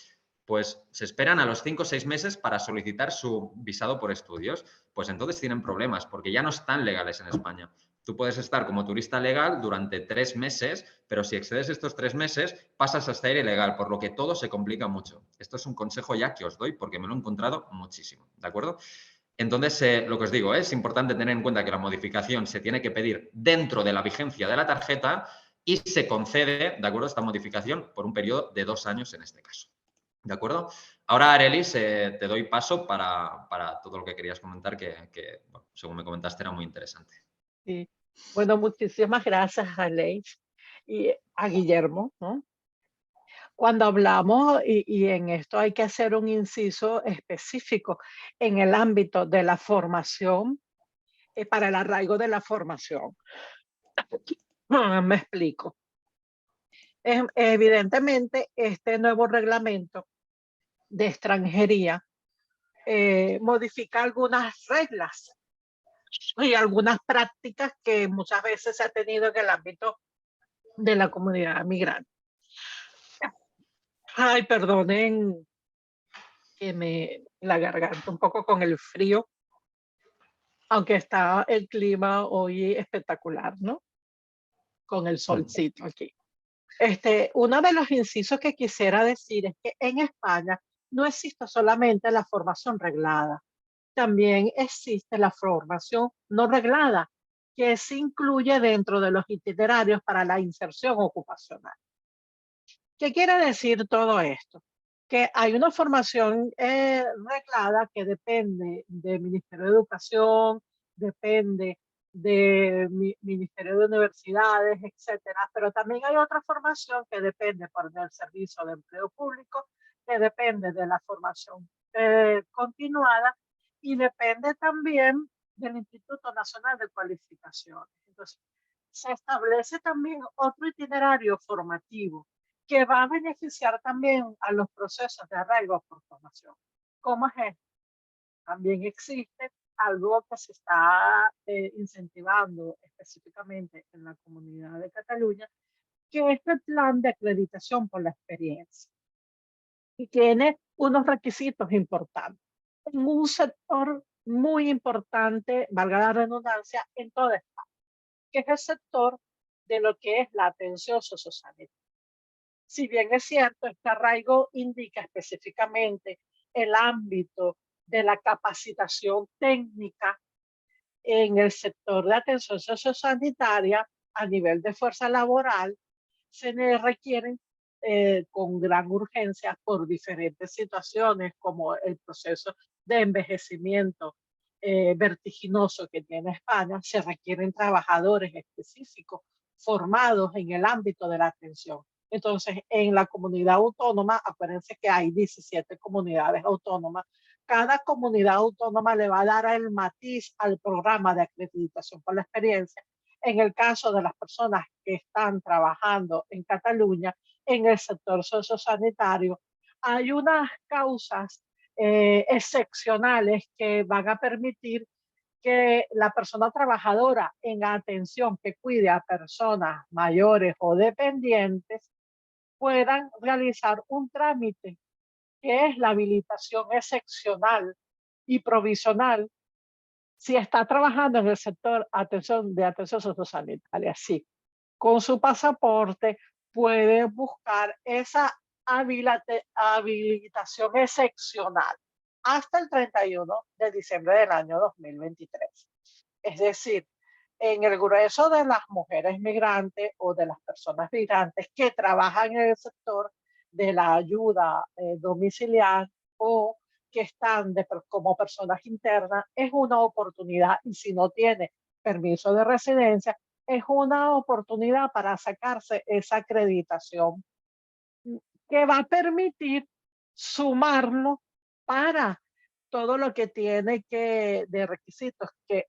Pues se esperan a los 5 o 6 meses para solicitar su visado por estudios. Pues entonces tienen problemas porque ya no están legales en España. Tú puedes estar como turista legal durante 3 meses, pero si excedes estos 3 meses pasas a estar ilegal, por lo que todo se complica mucho. Esto es un consejo ya que os doy porque me lo he encontrado muchísimo, ¿de acuerdo? Entonces, lo que os digo, es importante tener en cuenta que la modificación se tiene que pedir dentro de la vigencia de la tarjeta y se concede, ¿de acuerdo?, esta modificación por un periodo de 2 años en este caso. ¿De acuerdo? Ahora, Arelis, te doy paso para todo lo que querías comentar, que bueno, según me comentaste, era muy interesante. Sí. Bueno, muchísimas gracias a Leif y a Guillermo, ¿no? Cuando hablamos, y en esto hay que hacer un inciso específico, en el ámbito de la formación, para el arraigo de la formación. Me explico. Evidentemente, este nuevo reglamento de extranjería modifica algunas reglas y algunas prácticas que muchas veces se ha tenido en el ámbito de la comunidad migrante. Ay, perdonen que la garganta un poco con el frío, aunque está el clima hoy espectacular, ¿no? Con el solcito aquí. Uno de los incisos que quisiera decir es que en España no existe solamente la formación reglada, también existe la formación no reglada, que se incluye dentro de los itinerarios para la inserción ocupacional. ¿Qué quiere decir todo esto? Que hay una formación reglada que depende del Ministerio de Educación, depende del Ministerio de Universidades, etcétera, pero también hay otra formación que depende del Servicio de Empleo Público, que depende de la formación continuada y depende también del Instituto Nacional de Cualificaciones. Entonces, se establece también otro itinerario formativo que va a beneficiar también a los procesos de arraigo por formación. ¿Cómo es esto? También existe algo que se está incentivando específicamente en la comunidad de Cataluña, que es el plan de acreditación por la experiencia. Y tiene unos requisitos importantes. En un sector muy importante, valga la redundancia, en toda España, que es el sector de lo que es la atención sociosanitaria. Si bien es cierto, este arraigo indica específicamente el ámbito de la capacitación técnica en el sector de atención sociosanitaria a nivel de fuerza laboral, se le requieren con gran urgencia por diferentes situaciones, como el proceso de envejecimiento vertiginoso que tiene España. Se requieren trabajadores específicos formados en el ámbito de la atención. Entonces, en la comunidad autónoma, acuérdense que hay 17 comunidades autónomas. Cada comunidad autónoma le va a dar el matiz al programa de acreditación por la experiencia. En el caso de las personas que están trabajando en Cataluña, en el sector sociosanitario, hay unas causas excepcionales que van a permitir que la persona trabajadora en atención que cuide a personas mayores o dependientes puedan realizar un trámite que es la habilitación excepcional y provisional si está trabajando en el sector de atención sociosanitaria. Sí, con su pasaporte puede buscar esa habilitación excepcional hasta el 31 de diciembre del año 2023. Es decir, en el grueso de las mujeres migrantes o de las personas migrantes que trabajan en el sector de la ayuda domiciliar o que están como personas internas, es una oportunidad, y si no tiene permiso de residencia, es una oportunidad para sacarse esa acreditación que va a permitir sumarlo para todo lo que tiene de requisitos que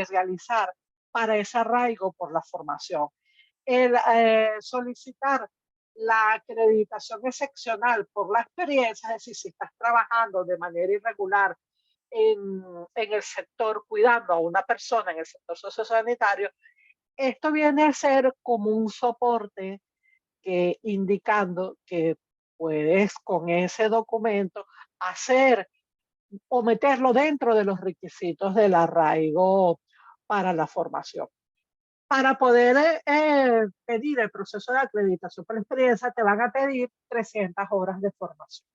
realizar para ese arraigo por la formación. El solicitar la acreditación excepcional por la experiencia, es decir, si estás trabajando de manera irregular en el sector cuidando a una persona en el sector sociosanitario, esto viene a ser como un soporte indicando que puedes con ese documento hacer o meterlo dentro de los requisitos del arraigo para la formación. Para poder pedir el proceso de acreditación por experiencia, te van a pedir 300 horas de formación.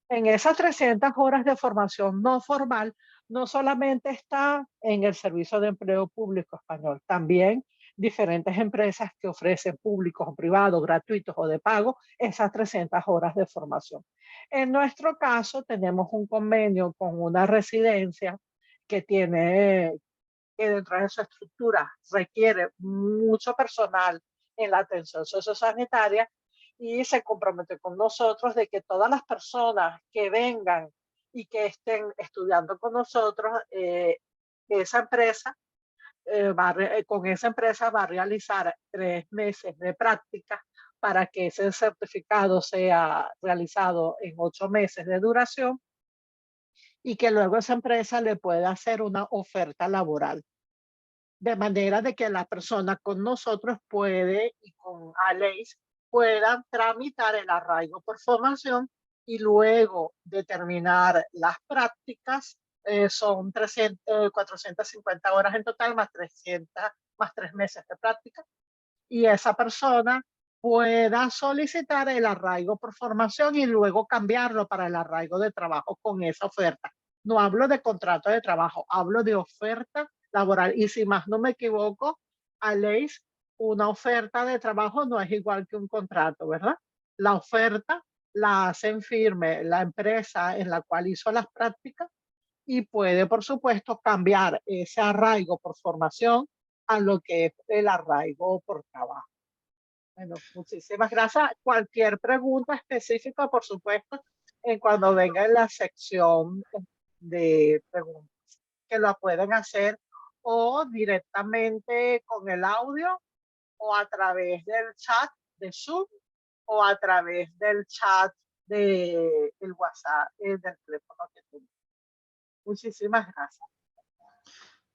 En esas 300 horas de formación no formal, no solamente está en el Servicio de Empleo Público Español, también diferentes empresas que ofrecen públicos o privados, gratuitos o de pago, esas 300 horas de formación. En nuestro caso, tenemos un convenio con una residencia que dentro de su estructura requiere mucho personal en la atención sociosanitaria y se compromete con nosotros de que todas las personas que vengan y que estén estudiando con nosotros, esa empresa con esa empresa va a realizar 3 meses de práctica para que ese certificado sea realizado en 8 meses de duración y que luego esa empresa le pueda hacer una oferta laboral. De manera de que la persona con nosotros puede y con Alex puedan tramitar el arraigo por formación y luego de terminar las prácticas, son 450 horas en total más 300, más 3 meses de práctica, y esa persona pueda solicitar el arraigo por formación y luego cambiarlo para el arraigo de trabajo con esa oferta. No hablo de contrato de trabajo, hablo de oferta laboral. Y si más no me equivoco, Aleix, una oferta de trabajo no es igual que un contrato, ¿verdad? La oferta la hacen firme la empresa en la cual hizo las prácticas y puede, por supuesto, cambiar ese arraigo por formación a lo que es el arraigo por trabajo. Bueno, muchísimas gracias. Cualquier pregunta específica, por supuesto, cuando venga en la sección de preguntas, que lo pueden hacer o directamente con el audio o a través del chat de Zoom o a través del chat del WhatsApp, del teléfono que tengo. Muchísimas gracias.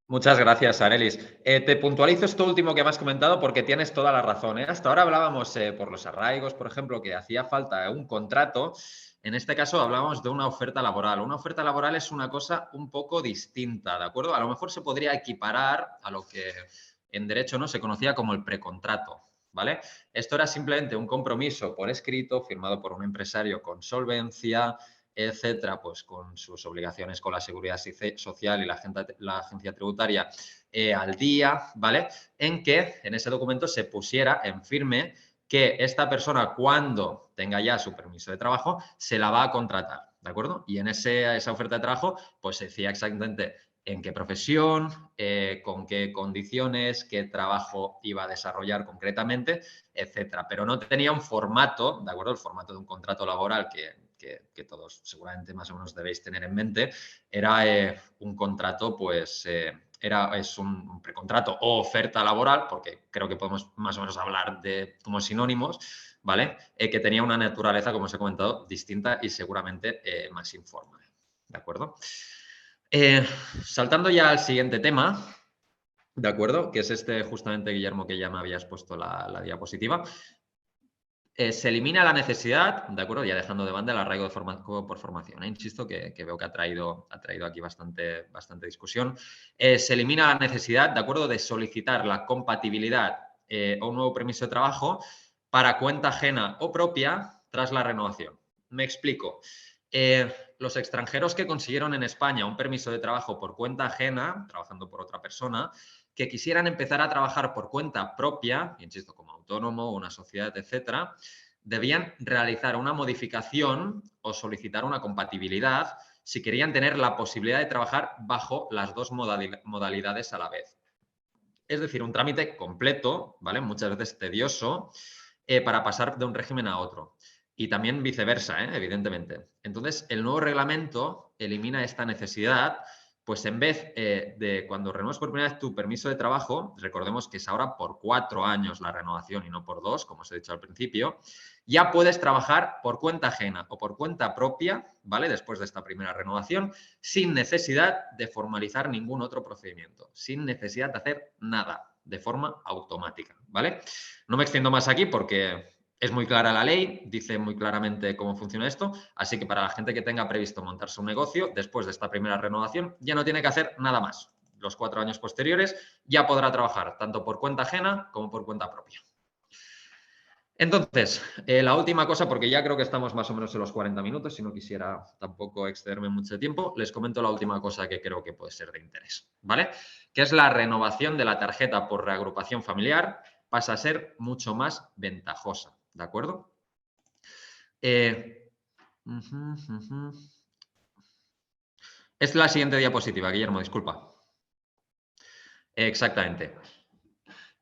Muchas gracias, Arelis. Te puntualizo esto último que me has comentado porque tienes toda la razón. Hasta ahora hablábamos por los arraigos, por ejemplo, que hacía falta un contrato. En este caso hablábamos de una oferta laboral. Una oferta laboral es una cosa un poco distinta, ¿de acuerdo? A lo mejor se podría equiparar a lo que en derecho no se conocía como el precontrato. ¿vale? Esto era simplemente un compromiso por escrito firmado por un empresario con solvencia, etcétera, pues con sus obligaciones con la seguridad social y la agencia tributaria al día, ¿vale? En que en ese documento se pusiera en firme que esta persona, cuando tenga ya su permiso de trabajo, se la va a contratar, ¿de acuerdo? Y en esa oferta de trabajo, pues se decía exactamente en qué profesión, con qué condiciones, qué trabajo iba a desarrollar concretamente, etcétera. Pero no tenía un formato, ¿de acuerdo? El formato de un contrato laboral que todos seguramente más o menos debéis tener en mente, era un contrato, pues es un precontrato o oferta laboral, porque creo que podemos más o menos hablar de como sinónimos, ¿vale? Que tenía una naturaleza, como os he comentado, distinta y seguramente más informal, ¿de acuerdo? Saltando ya al siguiente tema, ¿de acuerdo? Que es este justamente, Guillermo, que ya me habías puesto la diapositiva. Se elimina la necesidad, ¿de acuerdo? Ya dejando de banda el arraigo por formación. Insisto que veo que ha traído aquí bastante discusión. Se elimina la necesidad, ¿de acuerdo?, de solicitar la compatibilidad o un nuevo permiso de trabajo para cuenta ajena o propia tras la renovación. Me explico. Los extranjeros que consiguieron en España un permiso de trabajo por cuenta ajena, trabajando por otra persona, que quisieran empezar a trabajar por cuenta propia, insisto, como autónomo, una sociedad, etcétera, debían realizar una modificación o solicitar una compatibilidad si querían tener la posibilidad de trabajar bajo las dos modalidades a la vez. Es decir, un trámite completo, ¿vale? Muchas veces tedioso, para pasar de un régimen a otro. Y también viceversa, evidentemente. Entonces, el nuevo reglamento elimina esta necesidad, pues en vez de cuando renuevas por primera vez tu permiso de trabajo, recordemos que es ahora por 4 años la renovación y no por 2, como os he dicho al principio, ya puedes trabajar por cuenta ajena o por cuenta propia, ¿vale? Después de esta primera renovación, sin necesidad de formalizar ningún otro procedimiento, sin necesidad de hacer nada, de forma automática, ¿vale? No me extiendo más aquí porque es muy clara la ley, dice muy claramente cómo funciona esto, así que para la gente que tenga previsto montarse un negocio, después de esta primera renovación, ya no tiene que hacer nada más. Los 4 años posteriores ya podrá trabajar tanto por cuenta ajena como por cuenta propia. Entonces, la última cosa, porque ya creo que estamos más o menos en los 40 minutos, si no quisiera tampoco excederme mucho tiempo, les comento la última cosa que creo que puede ser de interés, ¿vale? Que es la renovación de la tarjeta por reagrupación familiar, pasa a ser mucho más ventajosa, ¿de acuerdo? Es la siguiente diapositiva, Guillermo, disculpa. Exactamente.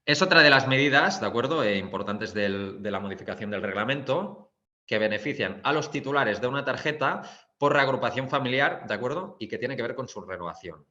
Es otra de las medidas, ¿de acuerdo?, importantes de la modificación del reglamento, que benefician a los titulares de una tarjeta por reagrupación familiar, ¿de acuerdo?, y que tiene que ver con su renovación.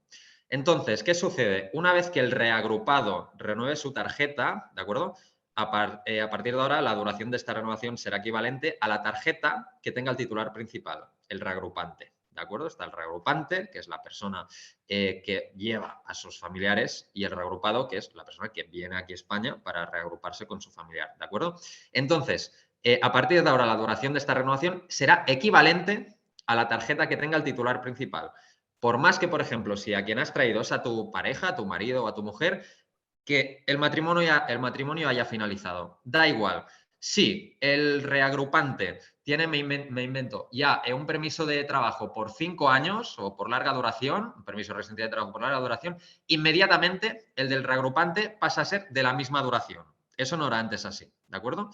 Entonces, ¿qué sucede? Una vez que el reagrupado renueve su tarjeta, ¿de acuerdo?, a partir de ahora la duración de esta renovación será equivalente a la tarjeta que tenga el titular principal, el reagrupante. ¿De acuerdo? Está el reagrupante, que es la persona que lleva a sus familiares, y el reagrupado, que es la persona que viene aquí a España para reagruparse con su familiar. ¿De acuerdo? Entonces, a partir de ahora la duración de esta renovación será equivalente a la tarjeta que tenga el titular principal. Por más que, por ejemplo, si a quien has traído es a tu pareja, a tu marido o a tu mujer, que el matrimonio haya finalizado. Da igual. Si el reagrupante tiene, me invento, ya un permiso de trabajo por 5 años o por larga duración, un permiso de residencia de trabajo por larga duración, inmediatamente el del reagrupante pasa a ser de la misma duración. Eso no era antes así, ¿de acuerdo?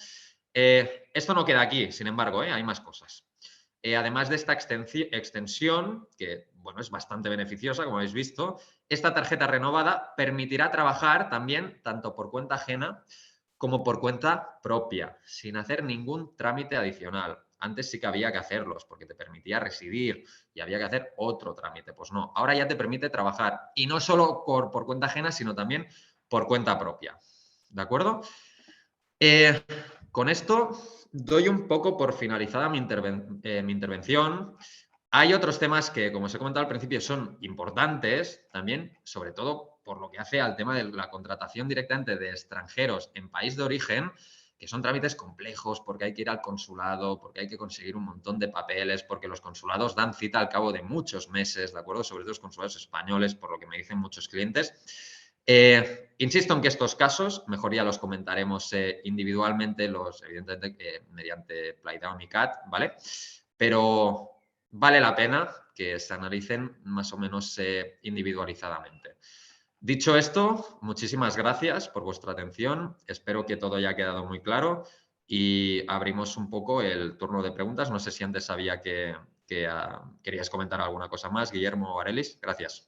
Esto no queda aquí, sin embargo, hay más cosas. Además de esta extensión, que bueno, es bastante beneficiosa, como habéis visto, esta tarjeta renovada permitirá trabajar también tanto por cuenta ajena como por cuenta propia, sin hacer ningún trámite adicional. Antes sí que había que hacerlos porque te permitía residir y había que hacer otro trámite. Pues no, ahora ya te permite trabajar y no solo por cuenta ajena, sino también por cuenta propia. ¿De acuerdo? Con esto doy un poco por finalizada mi intervención. Hay otros temas que, como os he comentado al principio, son importantes también, sobre todo por lo que hace al tema de la contratación directamente de extranjeros en país de origen, que son trámites complejos porque hay que ir al consulado, porque hay que conseguir un montón de papeles, porque los consulados dan cita al cabo de muchos meses, ¿de acuerdo? Sobre todo los consulados españoles, por lo que me dicen muchos clientes. Insisto en que estos casos, mejor ya los comentaremos individualmente, evidentemente mediante Playdown y CAT, ¿vale? Pero vale la pena que se analicen más o menos individualizadamente. Dicho esto, muchísimas gracias por vuestra atención. Espero que todo haya quedado muy claro y abrimos un poco el turno de preguntas. No sé si antes sabía que queríais comentar alguna cosa más, Guillermo o Arelis. Gracias.